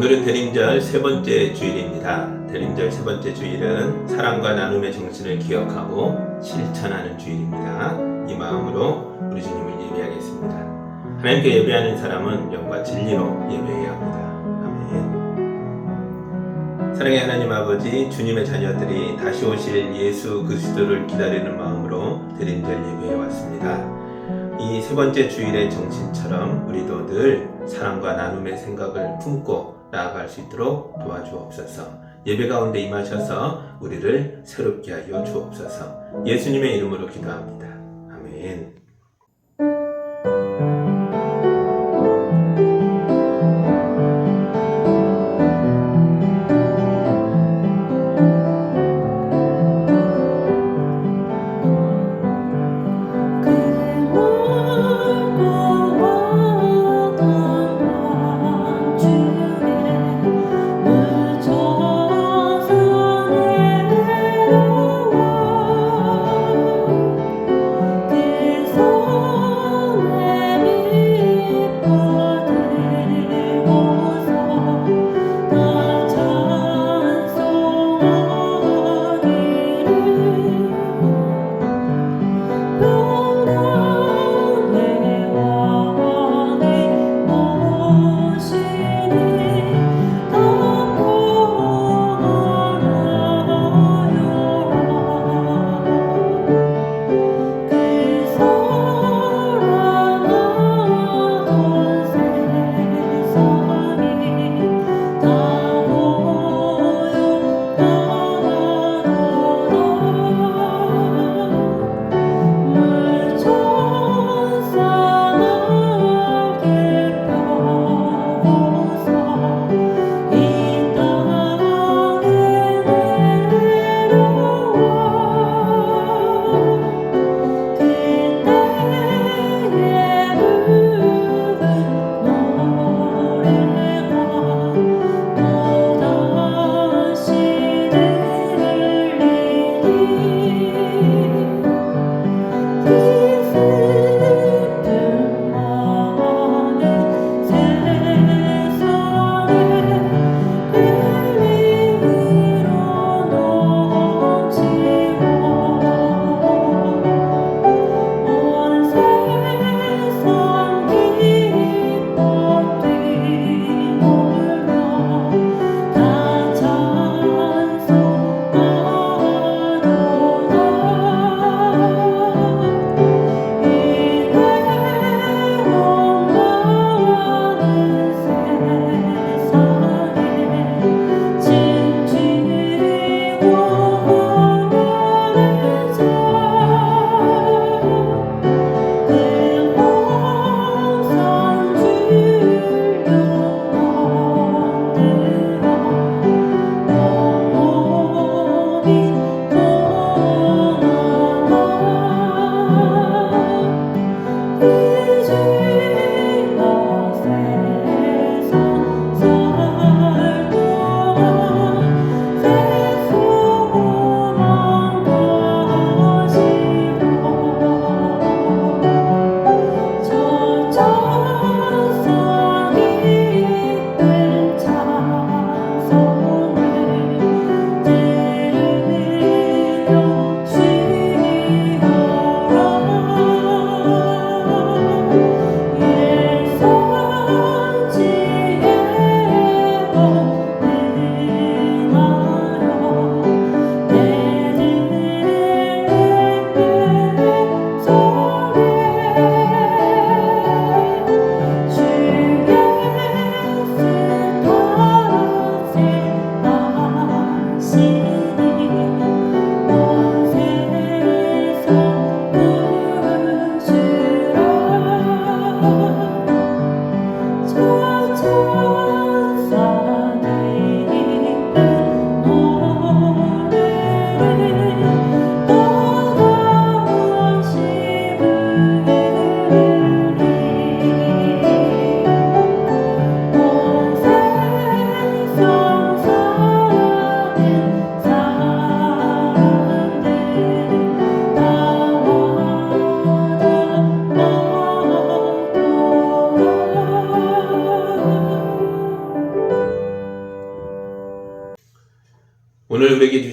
오늘은 대림절 세 번째 주일입니다. 대림절 세 번째 주일은 사랑과 나눔의 정신을 기억하고 실천하는 주일입니다. 이 마음으로 우리 주님을 예배하겠습니다. 하나님께 예배하는 사람은 영과 진리로 예배해야 합니다. 아멘. 사랑의 하나님 아버지, 주님의 자녀들이 다시 오실 예수 그리스도를 기다리는 마음으로 대림절 예배해 왔습니다. 이 세 번째 주일의 정신처럼 우리도 늘 사랑과 나눔의 생각을 품고 나아갈 수 있도록 도와주옵소서. 예배 가운데 임하셔서 우리를 새롭게 하여 주옵소서. 예수님의 이름으로 기도합니다. 아멘. 그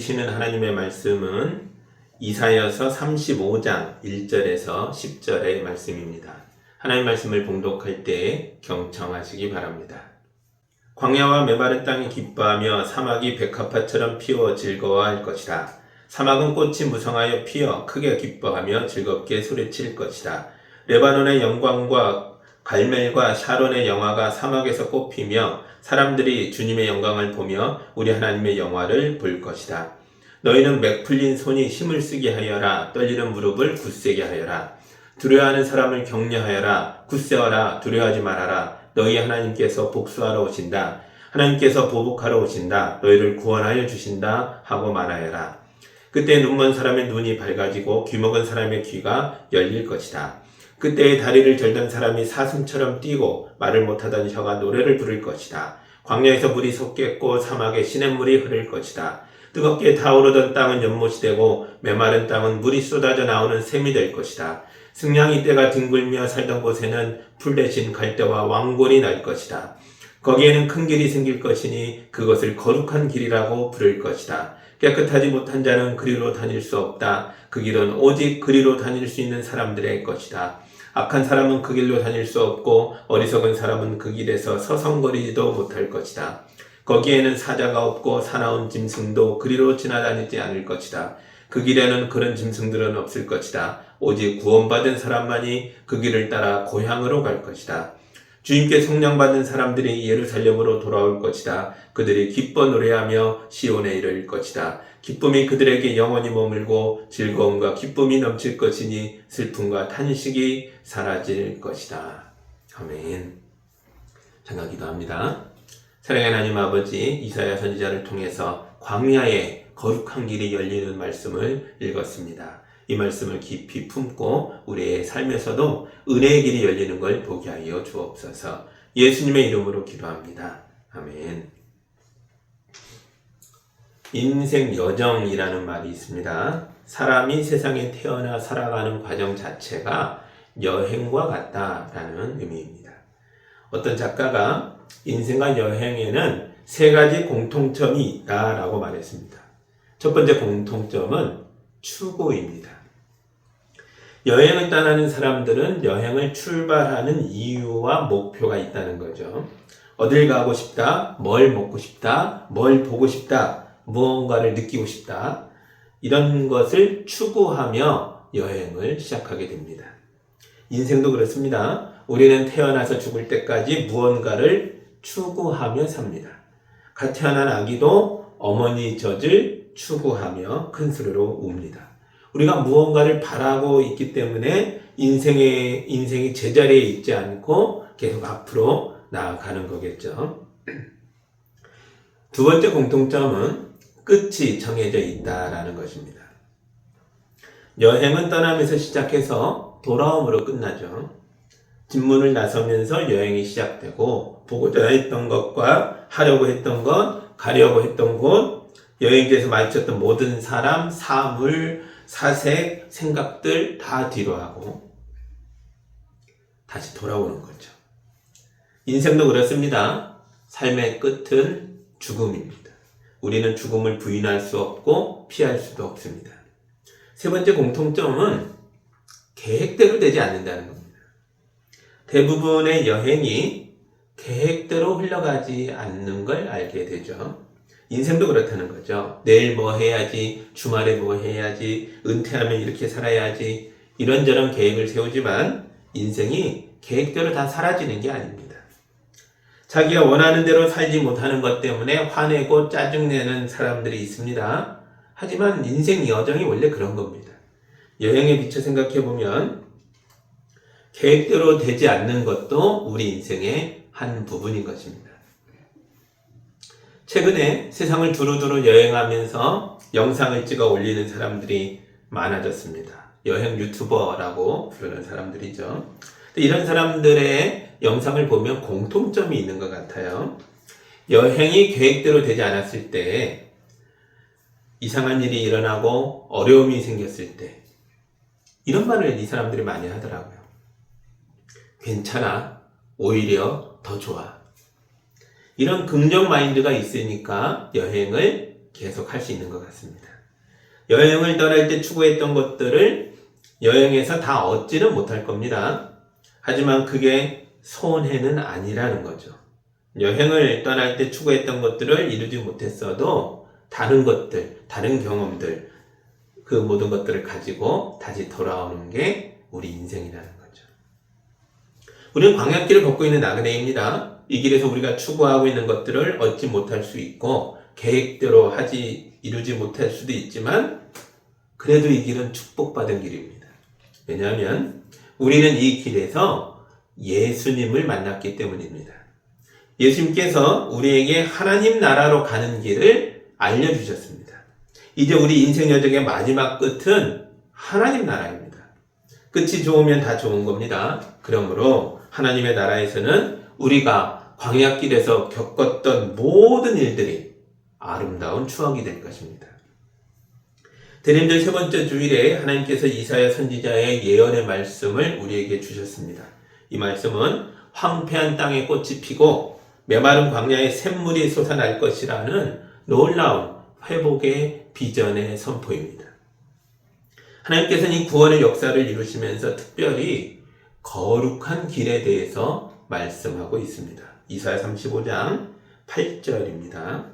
주시는 하나님의 말씀은 이사야서 35장 1절에서 10절의 말씀입니다. 하나님 말씀을 봉독할 때 경청하시기 바랍니다. 광야와 메마른 땅이 기뻐하며 사막이 백합화처럼 피어 즐거워할 것이다. 사막은 꽃이 무성하여 피어 크게 기뻐하며 즐겁게 소리칠 것이다. 레바논의 영광과 갈멜과 샤론의 영화가 사막에서 꽃피며 사람들이 주님의 영광을 보며 우리 하나님의 영화를 볼 것이다. 너희는 맥 풀린 손이 힘을 쓰게 하여라. 떨리는 무릎을 굳세게 하여라. 두려워하는 사람을 격려하여라. 굳세어라. 두려워하지 말아라. 너희 하나님께서 복수하러 오신다. 하나님께서 보복하러 오신다. 너희를 구원하여 주신다 하고 말하여라. 그때 눈먼 사람의 눈이 밝아지고 귀먹은 사람의 귀가 열릴 것이다. 그때의 다리를 절던 사람이 사슴처럼 뛰고 말을 못하던 혀가 노래를 부를 것이다. 광야에서 물이 솟겠고 사막에 시냇물이 흐를 것이다. 뜨겁게 타오르던 땅은 연못이 되고 메마른 땅은 물이 쏟아져 나오는 샘이 될 것이다. 승냥이 떼가 뒹굴며 살던 곳에는 풀 대신 갈대와 왕골이 날 것이다. 거기에는 큰 길이 생길 것이니 그것을 거룩한 길이라고 부를 것이다. 깨끗하지 못한 자는 그리로 다닐 수 없다. 그 길은 오직 그리로 다닐 수 있는 사람들의 것이다. 악한 사람은 그 길로 다닐 수 없고 어리석은 사람은 그 길에서 서성거리지도 못할 것이다. 거기에는 사자가 없고 사나운 짐승도 그리로 지나다니지 않을 것이다. 그 길에는 그런 짐승들은 없을 것이다. 오직 구원받은 사람만이 그 길을 따라 고향으로 갈 것이다. 주님께 성령받은 사람들이 예루살렘으로 돌아올 것이다. 그들이 기뻐 노래하며 시온에 이를 것이다. 기쁨이 그들에게 영원히 머물고 즐거움과 기쁨이 넘칠 것이니 슬픔과 탄식이 사라질 것이다. 아멘. 잠깐 기도합니다. 사랑하는 하나님 아버지, 이사야 선지자를 통해서 광야에 거룩한 길이 열리는 말씀을 읽었습니다. 이 말씀을 깊이 품고 우리의 삶에서도 은혜의 길이 열리는 걸 보게 하여 주옵소서. 예수님의 이름으로 기도합니다. 아멘. 인생 여정이라는 말이 있습니다. 사람이 세상에 태어나 살아가는 과정 자체가 여행과 같다라는 의미입니다. 어떤 작가가 인생과 여행에는 세 가지 공통점이 있다라고 말했습니다. 첫 번째 공통점은 추구입니다. 여행을 떠나는 사람들은 여행을 출발하는 이유와 목표가 있다는 거죠. 어딜 가고 싶다, 뭘 먹고 싶다, 뭘 보고 싶다, 무언가를 느끼고 싶다, 이런 것을 추구하며 여행을 시작하게 됩니다. 인생도 그렇습니다. 우리는 태어나서 죽을 때까지 무언가를 추구하며 삽니다. 갓 태어난 아기도 어머니 젖을 추구하며 큰 소리로 웁니다. 우리가 무언가를 바라고 있기 때문에 인생이 제자리에 있지 않고 계속 앞으로 나아가는 거겠죠. 두 번째 공통점은 끝이 정해져 있다라는 것입니다. 여행은 떠나면서 시작해서 돌아옴으로 끝나죠. 진문을 나서면서 여행이 시작되고 보고자 했던 것과 하려고 했던 것, 가려고 했던 곳, 여행지에서 마주쳤던 모든 사람, 사물, 사색, 생각들 다 뒤로 하고 다시 돌아오는 거죠. 인생도 그렇습니다. 삶의 끝은 죽음입니다. 우리는 죽음을 부인할 수 없고 피할 수도 없습니다. 세 번째 공통점은 계획대로 되지 않는다는 겁니다. 대부분의 여행이 계획대로 흘러가지 않는 걸 알게 되죠. 인생도 그렇다는 거죠. 내일 뭐 해야지, 주말에 뭐 해야지, 은퇴하면 이렇게 살아야지, 이런저런 계획을 세우지만 인생이 계획대로 다 사라지는 게 아닙니다. 자기가 원하는 대로 살지 못하는 것 때문에 화내고 짜증내는 사람들이 있습니다. 하지만 인생 여정이 원래 그런 겁니다. 여행에 비춰 생각해보면 계획대로 되지 않는 것도 우리 인생의 한 부분인 것입니다. 최근에 세상을 두루두루 여행하면서 영상을 찍어 올리는 사람들이 많아졌습니다. 여행 유튜버라고 부르는 사람들이죠. 이런 사람들의 영상을 보면 공통점이 있는 것 같아요. 여행이 계획대로 되지 않았을 때, 이상한 일이 일어나고 어려움이 생겼을 때, 이런 말을 이 사람들이 많이 하더라고요. 괜찮아. 오히려 더 좋아. 이런 긍정 마인드가 있으니까 여행을 계속 할 수 있는 것 같습니다. 여행을 떠날 때 추구했던 것들을 여행에서 다 얻지는 못할 겁니다. 하지만 그게 손해는 아니라는 거죠. 여행을 떠날 때 추구했던 것들을 이루지 못했어도 다른 것들, 다른 경험들, 그 모든 것들을 가지고 다시 돌아오는 게 우리 인생이라는 거죠. 우리는 광야길을 걷고 있는 나그네입니다. 이 길에서 우리가 추구하고 있는 것들을 얻지 못할 수 있고 계획대로 이루지 못할 수도 있지만 그래도 이 길은 축복받은 길입니다. 왜냐하면 우리는 이 길에서 예수님을 만났기 때문입니다. 예수님께서 우리에게 하나님 나라로 가는 길을 알려주셨습니다. 이제 우리 인생 여정의 마지막 끝은 하나님 나라입니다. 끝이 좋으면 다 좋은 겁니다. 그러므로 하나님의 나라에서는 우리가 광야길에서 겪었던 모든 일들이 아름다운 추억이 될 것입니다. 대림절 세 번째 주일에 하나님께서 이사야 선지자의 예언의 말씀을 우리에게 주셨습니다. 이 말씀은 황폐한 땅에 꽃이 피고 메마른 광야에 샘물이 솟아날 것이라는 놀라운 회복의 비전의 선포입니다. 하나님께서는 이 구원의 역사를 이루시면서 특별히 거룩한 길에 대해서 말씀하고 있습니다. 이사야 35장 8절입니다.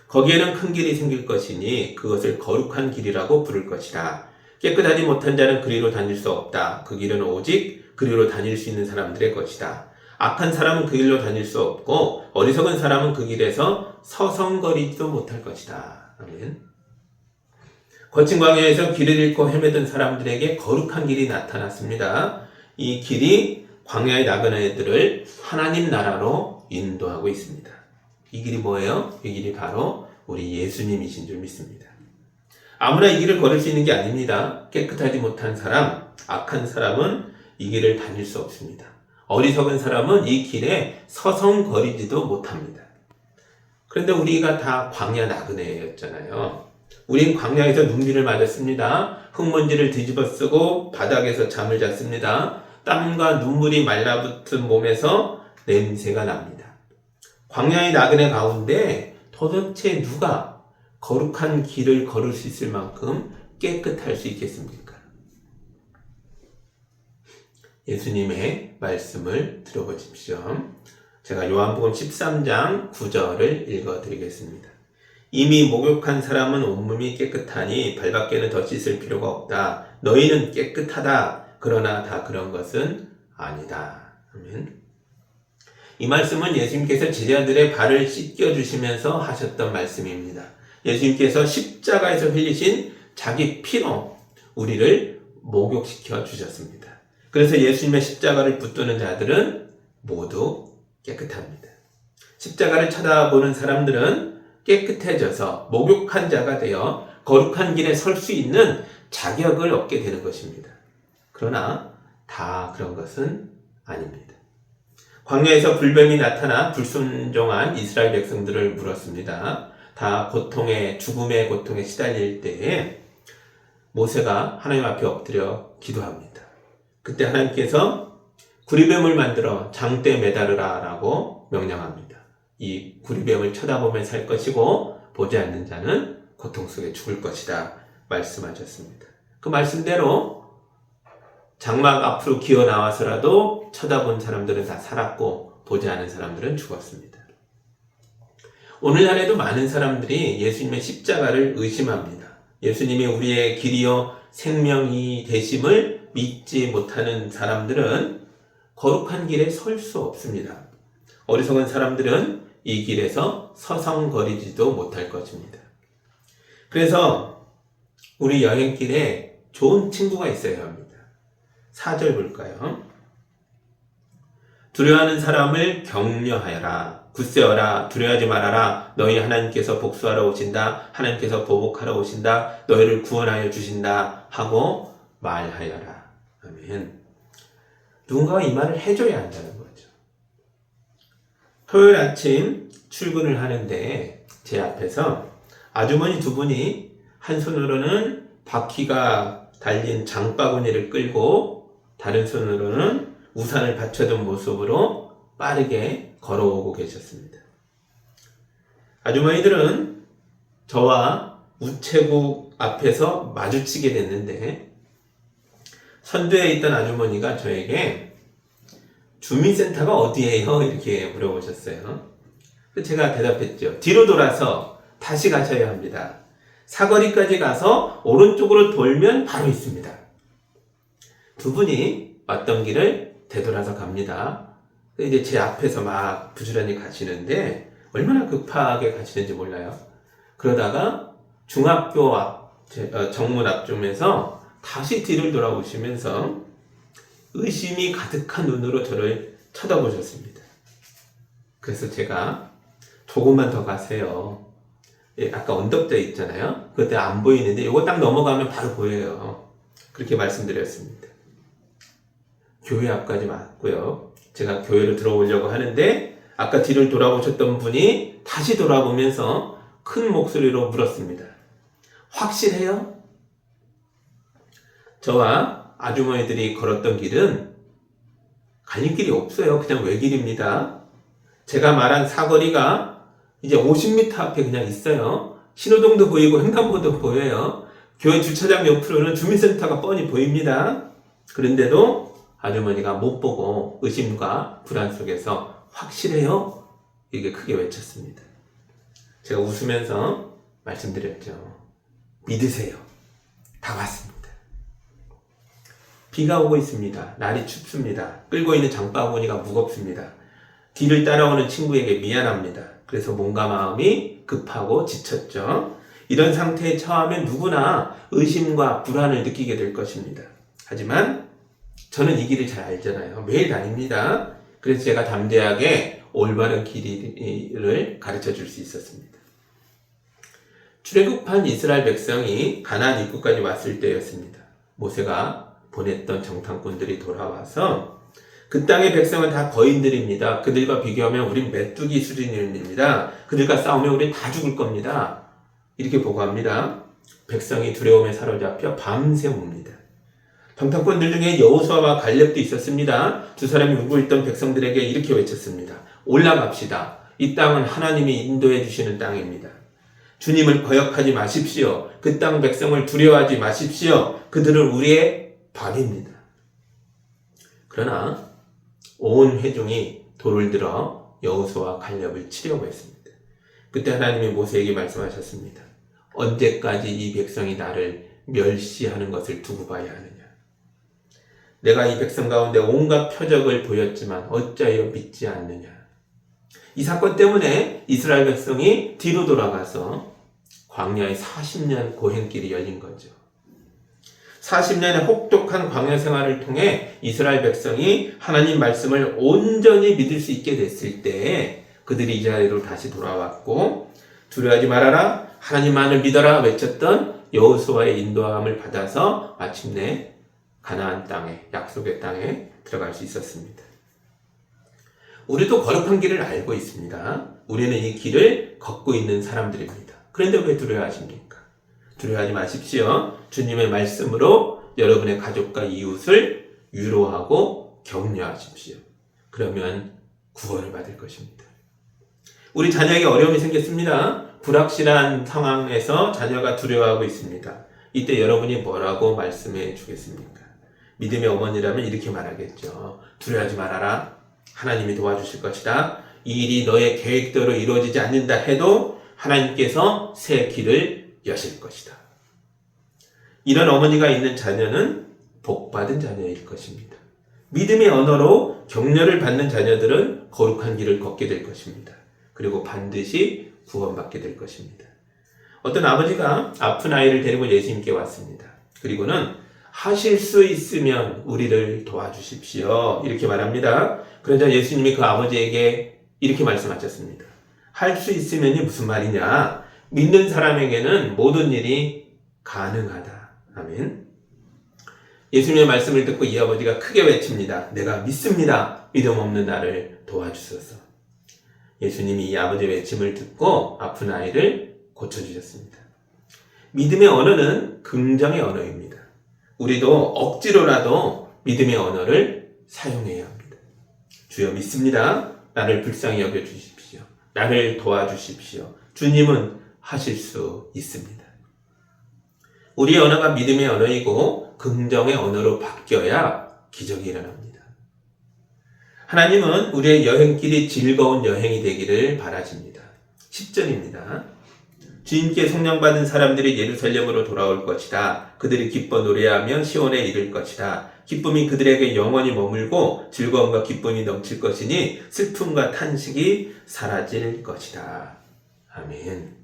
거기에는 큰 길이 생길 것이니 그것을 거룩한 길이라고 부를 것이다. 깨끗하지 못한 자는 그리로 다닐 수 없다. 그 길은 오직 그리로 다닐 수 있는 사람들의 것이다. 악한 사람은 그 길로 다닐 수 없고 어리석은 사람은 그 길에서 서성거리지도 못할 것이다. 아멘. 거친 광야에서 길을 잃고 헤매던 사람들에게 거룩한 길이 나타났습니다. 이 길이 광야의 나그네들을 하나님 나라로 인도하고 있습니다. 이 길이 뭐예요? 이 길이 바로 우리 예수님이신 줄 믿습니다. 아무나 이 길을 걸을 수 있는 게 아닙니다. 깨끗하지 못한 사람, 악한 사람은 이 길을 다닐 수 없습니다. 어리석은 사람은 이 길에 서성거리지도 못합니다. 그런데 우리가 다 광야 나그네였잖아요. 우린 광야에서 눈비를 맞았습니다. 흙먼지를 뒤집어 쓰고 바닥에서 잠을 잤습니다. 땀과 눈물이 말라붙은 몸에서 냄새가 납니다. 광야의 나그네 가운데 도대체 누가 거룩한 길을 걸을 수 있을 만큼 깨끗할 수 있겠습니까? 예수님의 말씀을 들어보십시오. 제가 요한복음 13장 9절을 읽어드리겠습니다. 이미 목욕한 사람은 온몸이 깨끗하니 발밖에는 더 씻을 필요가 없다. 너희는 깨끗하다. 그러나 다 그런 것은 아니다. 아멘. 이 말씀은 예수님께서 제자들의 발을 씻겨주시면서 하셨던 말씀입니다. 예수님께서 십자가에서 흘리신 자기 피로 우리를 목욕시켜 주셨습니다. 그래서 예수님의 십자가를 붙드는 자들은 모두 깨끗합니다. 십자가를 쳐다보는 사람들은 깨끗해져서 목욕한 자가 되어 거룩한 길에 설 수 있는 자격을 얻게 되는 것입니다. 그러나 다 그런 것은 아닙니다. 광야에서 불뱀이 나타나 불순종한 이스라엘 백성들을 물었습니다. 다 죽음의 고통에 시달릴 때에 모세가 하나님 앞에 엎드려 기도합니다. 그때 하나님께서 구리뱀을 만들어 장대에 매달으라 라고 명령합니다. 이 구리뱀을 쳐다보며 살 것이고 보지 않는 자는 고통 속에 죽을 것이다 말씀하셨습니다. 그 말씀대로 장막 앞으로 기어 나와서라도 쳐다본 사람들은 다 살았고 보지 않은 사람들은 죽었습니다. 오늘날에도 많은 사람들이 예수님의 십자가를 의심합니다. 예수님이 우리의 길이요 생명이 되심을 믿지 못하는 사람들은 거룩한 길에 설 수 없습니다. 어리석은 사람들은 이 길에서 서성거리지도 못할 것입니다. 그래서 우리 여행길에 좋은 친구가 있어야 합니다. 4절 볼까요? 두려워하는 사람을 격려하여라. 굳세어라. 두려워하지 말아라. 너희 하나님께서 복수하러 오신다. 하나님께서 보복하러 오신다. 너희를 구원하여 주신다. 하고 말하여라. 아멘. 누군가가 이 말을 해줘야 한다는 거죠. 토요일 아침 출근을 하는데 제 앞에서 아주머니 두 분이 한 손으로는 바퀴가 달린 장바구니를 끌고 다른 손으로는 우산을 받쳐둔 모습으로 빠르게 걸어오고 계셨습니다. 아주머니들은 저와 우체국 앞에서 마주치게 됐는데 선두에 있던 아주머니가 저에게 주민센터가 어디예요? 이렇게 물어보셨어요. 제가 대답했죠. 뒤로 돌아서 다시 가셔야 합니다. 사거리까지 가서 오른쪽으로 돌면 바로 있습니다. 두 분이 왔던 길을 되돌아서 갑니다. 이제 제 앞에서 막 부지런히 가시는데 얼마나 급하게 가시는지 몰라요. 그러다가 중학교 정문 앞쯤에서 다시 뒤를 돌아보시면서 의심이 가득한 눈으로 저를 쳐다보셨습니다. 그래서 제가 조금만 더 가세요. 아까 언덕대 있잖아요. 그때 안 보이는데 이거 딱 넘어가면 바로 보여요. 그렇게 말씀드렸습니다. 교회 앞까지 왔고요. 제가 교회로 들어오려고 하는데 아까 뒤를 돌아보셨던 분이 다시 돌아보면서 큰 목소리로 물었습니다. 확실해요? 저와 아주머니들이 걸었던 길은 갈림길이 없어요. 그냥 외길입니다. 제가 말한 사거리가 이제 50m 앞에 그냥 있어요. 신호등도 보이고 횡단보도 보여요. 교회 주차장 옆으로는 주민센터가 뻔히 보입니다. 그런데도 아주머니가 못 보고 의심과 불안 속에서 확실해요? 이게 크게 외쳤습니다. 제가 웃으면서 말씀드렸죠. 믿으세요. 다 왔습니다. 비가 오고 있습니다. 날이 춥습니다. 끌고 있는 장바구니가 무겁습니다. 뒤를 따라오는 친구에게 미안합니다. 그래서 몸과 마음이 급하고 지쳤죠. 이런 상태에 처하면 누구나 의심과 불안을 느끼게 될 것입니다. 하지만 저는 이 길을 잘 알잖아요. 매일 다닙니다. 그래서 제가 담대하게 올바른 길을 가르쳐 줄 수 있었습니다. 출애굽한 이스라엘 백성이 가나안 입구까지 왔을 때였습니다. 모세가 보냈던 정탐꾼들이 돌아와서 그 땅의 백성은 다 거인들입니다. 그들과 비교하면 우린 메뚜기 수준입니다. 그들과 싸우면 우린 다 죽을 겁니다. 이렇게 보고합니다. 백성이 두려움에 사로잡혀 밤새 웁니다. 정탐꾼들 중에 여호수아와 갈렙도 있었습니다. 두 사람이 울고 있던 백성들에게 이렇게 외쳤습니다. 올라갑시다. 이 땅은 하나님이 인도해 주시는 땅입니다. 주님을 거역하지 마십시오. 그 땅 백성을 두려워하지 마십시오. 그들은 우리의 밥입니다. 그러나 온 회중이 돌을 들어 여호수아와 갈렙을 치려고 했습니다. 그때 하나님이 모세에게 말씀하셨습니다. 언제까지 이 백성이 나를 멸시하는 것을 두고 봐야 하느냐. 내가 이 백성 가운데 온갖 표적을 보였지만 어찌하여 믿지 않느냐. 이 사건 때문에 이스라엘 백성이 뒤로 돌아가서 광야의 40년 고행길이 열린 거죠. 40년의 혹독한 광야 생활을 통해 이스라엘 백성이 하나님 말씀을 온전히 믿을 수 있게 됐을 때 그들이 이 자리로 다시 돌아왔고 두려워하지 말아라 하나님만을 믿어라 외쳤던 여호수아의 인도함을 받아서 마침내 가나안 땅에 약속의 땅에 들어갈 수 있었습니다. 우리도 거룩한 길을 알고 있습니다. 우리는 이 길을 걷고 있는 사람들입니다. 그런데 왜 두려워하십니까? 두려워하지 마십시오. 주님의 말씀으로 여러분의 가족과 이웃을 위로하고 격려하십시오. 그러면 구원을 받을 것입니다. 우리 자녀에게 어려움이 생겼습니다. 불확실한 상황에서 자녀가 두려워하고 있습니다. 이때 여러분이 뭐라고 말씀해 주겠습니까? 믿음의 어머니라면 이렇게 말하겠죠. 두려워하지 말아라. 하나님이 도와주실 것이다. 이 일이 너의 계획대로 이루어지지 않는다 해도 하나님께서 새 길을 여실 것이다. 이런 어머니가 있는 자녀는 복받은 자녀일 것입니다. 믿음의 언어로 격려를 받는 자녀들은 거룩한 길을 걷게 될 것입니다. 그리고 반드시 구원받게 될 것입니다. 어떤 아버지가 아픈 아이를 데리고 예수님께 왔습니다. 그리고는 하실 수 있으면 우리를 도와주십시오. 이렇게 말합니다. 그러자 예수님이 그 아버지에게 이렇게 말씀하셨습니다. 할 수 있으면이 무슨 말이냐? 믿는 사람에게는 모든 일이 가능하다. 아멘. 예수님의 말씀을 듣고 이 아버지가 크게 외칩니다. 내가 믿습니다. 믿음 없는 나를 도와주소서. 예수님이 이 아버지의 외침을 듣고 아픈 아이를 고쳐주셨습니다. 믿음의 언어는 긍정의 언어입니다. 우리도 억지로라도 믿음의 언어를 사용해야 합니다. 주여 믿습니다. 나를 불쌍히 여겨주십시오. 나를 도와주십시오. 주님은 하실 수 있습니다. 우리의 언어가 믿음의 언어이고 긍정의 언어로 바뀌어야 기적이 일어납니다. 하나님은 우리의 여행길이 즐거운 여행이 되기를 바라십니다. 10절입니다. 주님께 성령받은 사람들이 예루살렘으로 돌아올 것이다. 그들이 기뻐 노래하며 시온에 이를 것이다. 기쁨이 그들에게 영원히 머물고 즐거움과 기쁨이 넘칠 것이니 슬픔과 탄식이 사라질 것이다. 아멘.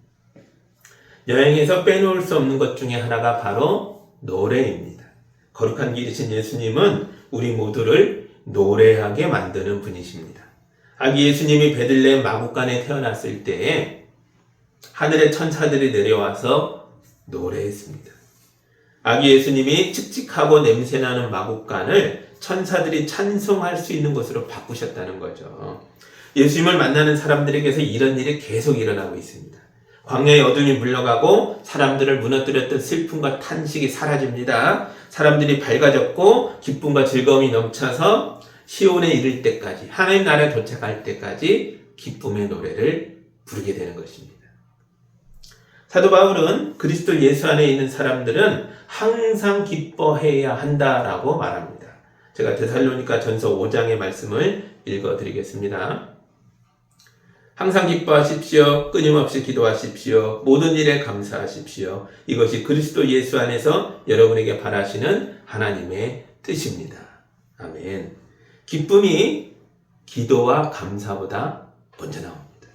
여행에서 빼놓을 수 없는 것 중에 하나가 바로 노래입니다. 거룩한 길이신 예수님은 우리 모두를 노래하게 만드는 분이십니다. 아기 예수님이 베들레헴 마구간에 태어났을 때에 하늘의 천사들이 내려와서 노래했습니다. 아기 예수님이 칙칙하고 냄새나는 마구간을 천사들이 찬송할 수 있는 곳으로 바꾸셨다는 거죠. 예수님을 만나는 사람들에게서 이런 일이 계속 일어나고 있습니다. 광야의 어둠이 물러가고 사람들을 무너뜨렸던 슬픔과 탄식이 사라집니다. 사람들이 밝아졌고 기쁨과 즐거움이 넘쳐서 시온에 이를 때까지, 하나님 나라에 도착할 때까지 기쁨의 노래를 부르게 되는 것입니다. 사도 바울은 그리스도 예수 안에 있는 사람들은 항상 기뻐해야 한다라고 말합니다. 제가 데살로니가 전서 5장의 말씀을 읽어드리겠습니다. 항상 기뻐하십시오. 끊임없이 기도하십시오. 모든 일에 감사하십시오. 이것이 그리스도 예수 안에서 여러분에게 바라시는 하나님의 뜻입니다. 아멘. 기쁨이 기도와 감사보다 먼저 나옵니다.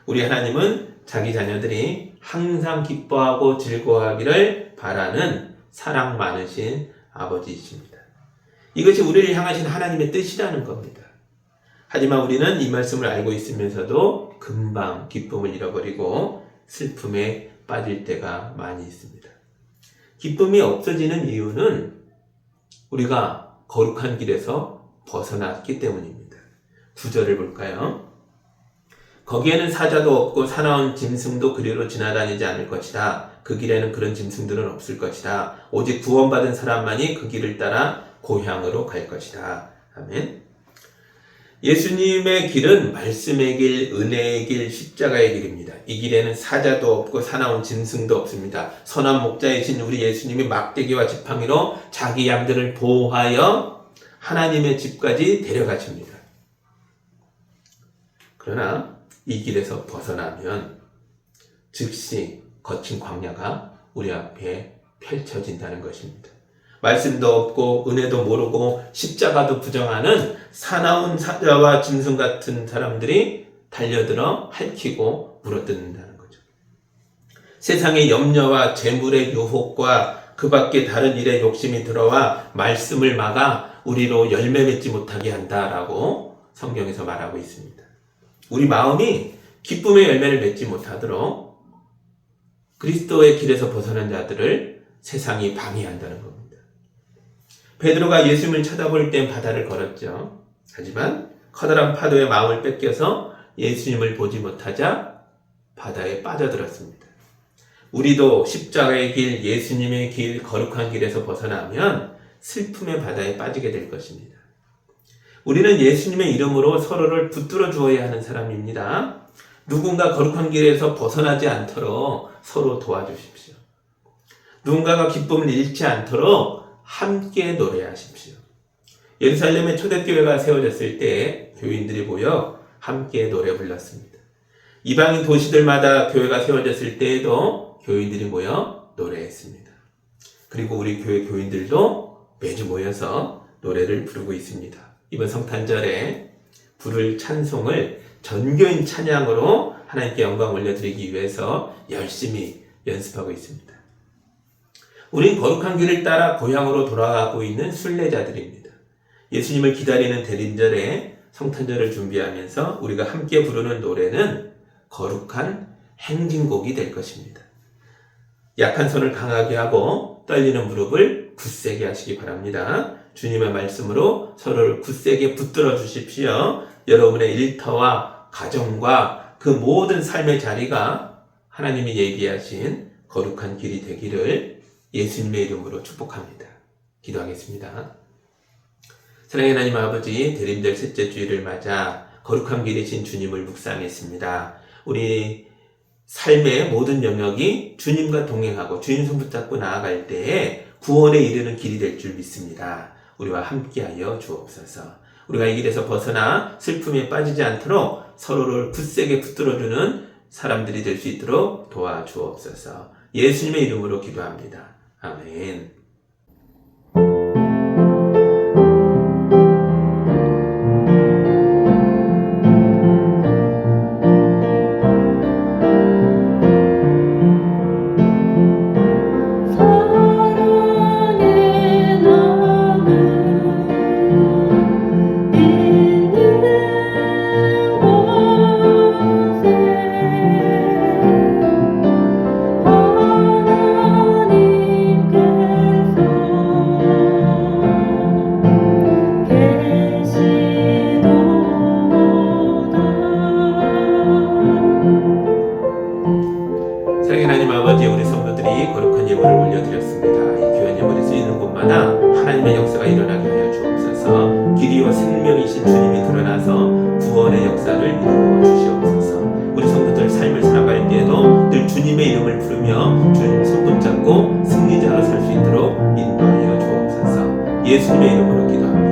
우리 하나님은 자기 자녀들이 항상 기뻐하고 즐거워하기를 바라는 사랑 많으신 아버지이십니다. 이것이 우리를 향하신 하나님의 뜻이라는 겁니다. 하지만 우리는 이 말씀을 알고 있으면서도 금방 기쁨을 잃어버리고 슬픔에 빠질 때가 많이 있습니다. 기쁨이 없어지는 이유는 우리가 거룩한 길에서 벗어났기 때문입니다. 9절을 볼까요? 거기에는 사자도 없고 사나운 짐승도 그리로 지나다니지 않을 것이다. 그 길에는 그런 짐승들은 없을 것이다. 오직 구원받은 사람만이 그 길을 따라 고향으로 갈 것이다. 아멘. 예수님의 길은 말씀의 길, 은혜의 길, 십자가의 길입니다. 이 길에는 사자도 없고 사나운 짐승도 없습니다. 선한 목자이신 우리 예수님이 막대기와 지팡이로 자기 양들을 보호하여 하나님의 집까지 데려가십니다. 그러나 이 길에서 벗어나면 즉시 거친 광야가 우리 앞에 펼쳐진다는 것입니다. 말씀도 없고 은혜도 모르고 십자가도 부정하는 사나운 사자와 짐승 같은 사람들이 달려들어 핥히고 물어뜯는다는 거죠. 세상의 염려와 재물의 유혹과 그 밖에 다른 일에 욕심이 들어와 말씀을 막아 우리로 열매 맺지 못하게 한다라고 성경에서 말하고 있습니다. 우리 마음이 기쁨의 열매를 맺지 못하도록 그리스도의 길에서 벗어난 자들을 세상이 방해한다는 겁니다. 베드로가 예수님을 쳐다볼 땐 바다를 걸었죠. 하지만 커다란 파도에 마음을 뺏겨서 예수님을 보지 못하자 바다에 빠져들었습니다. 우리도 십자가의 길, 예수님의 길, 거룩한 길에서 벗어나면 슬픔의 바다에 빠지게 될 것입니다. 우리는 예수님의 이름으로 서로를 붙들어 주어야 하는 사람입니다. 누군가 거룩한 길에서 벗어나지 않도록 서로 도와주십시오. 누군가가 기쁨을 잃지 않도록 함께 노래하십시오. 예루살렘에 초대교회가 세워졌을 때 교인들이 모여 함께 노래 불렀습니다. 이방인 도시들마다 교회가 세워졌을 때에도 교인들이 모여 노래했습니다. 그리고 우리 교회 교인들도 매주 모여서 노래를 부르고 있습니다. 이번 성탄절에 부를 찬송을 전교인 찬양으로 하나님께 영광 올려드리기 위해서 열심히 연습하고 있습니다. 우린 거룩한 길을 따라 고향으로 돌아가고 있는 순례자들입니다. 예수님을 기다리는 대림절에 성탄절을 준비하면서 우리가 함께 부르는 노래는 거룩한 행진곡이 될 것입니다. 약한 손을 강하게 하고 떨리는 무릎을 굳세게 하시기 바랍니다. 주님의 말씀으로 서로를 굳세게 붙들어 주십시오. 여러분의 일터와 가정과 그 모든 삶의 자리가 하나님이 얘기하신 거룩한 길이 되기를 예수님의 이름으로 축복합니다. 기도하겠습니다. 사랑의 하나님 아버지, 대림절 셋째 주일을 맞아 거룩한 길이신 주님을 묵상했습니다. 우리 삶의 모든 영역이 주님과 동행하고 주님 손 붙잡고 나아갈 때에 구원에 이르는 길이 될 줄 믿습니다. 우리와 함께하여 주옵소서. 우리가 이 길에서 벗어나 슬픔에 빠지지 않도록 서로를 굳세게 붙들어주는 사람들이 될 수 있도록 도와주옵소서. 예수님의 이름으로 기도합니다. 아멘. 사랑의 하나님 아버지, 우리 성도들이 거룩한 예물을 올려드렸습니다. 이 귀한 예물이 쓰이는 곳마다 하나님의 역사가 일어나게 하여 주옵소서. 길이요 생명이신 주님이 드러나서 구원의 역사를 이루어 주시옵소서. 우리 성도들 삶을 살아갈 때에도 늘 주님의 이름을 부르며 주님 손붙잡고 승리자로 살 수 있도록 인도하여 주옵소서. 예수님의 이름으로 기도합니다.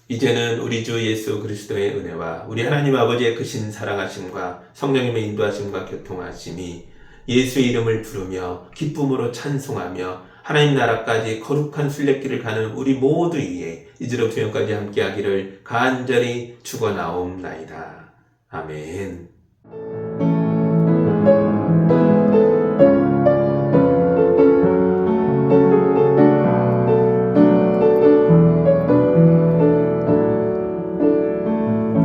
이제는 우리 주 예수 그리스도의 은혜와 우리 하나님 아버지의 크신 사랑하심과 성령님의 인도하심과 교통하심이 예수의 이름을 부르며 기쁨으로 찬송하며 하나님 나라까지 거룩한 순례길을 가는 우리 모두 위에 이제로부터 영까지 함께하기를 간절히 축원하옵나이다. 아멘.